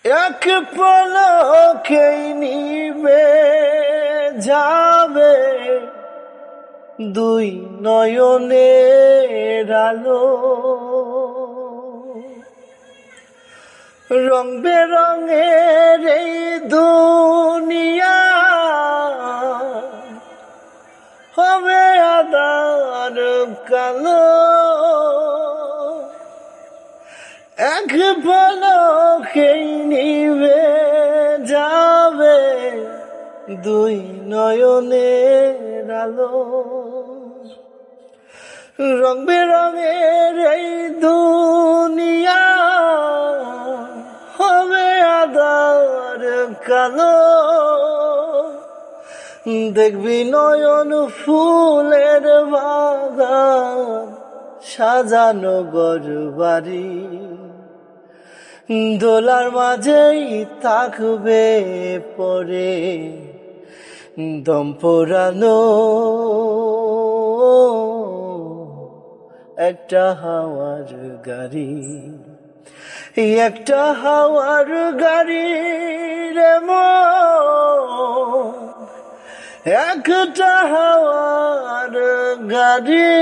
এক পলকেই নিবে যাবে দুই নয়নের আলো, রং বেরঙের এই দুনিয়া হবে আঁধার কালো। এক পলকেই নিবে যাবে দুই নয়নের আলো, রং বেরঙের এই দুনিয়া হবে আঁধার কালো। দেখবি নয়ন ফুলের বাগান, সাজানো ঘরবাড়ি, দোলার মাঝেই থাকবে পরে দম পোড়ানো একটা হাওয়ার গাড়ি, একটা হাওয়ার গাড়ি রে মন, একটা হাওয়ার গাড়ি।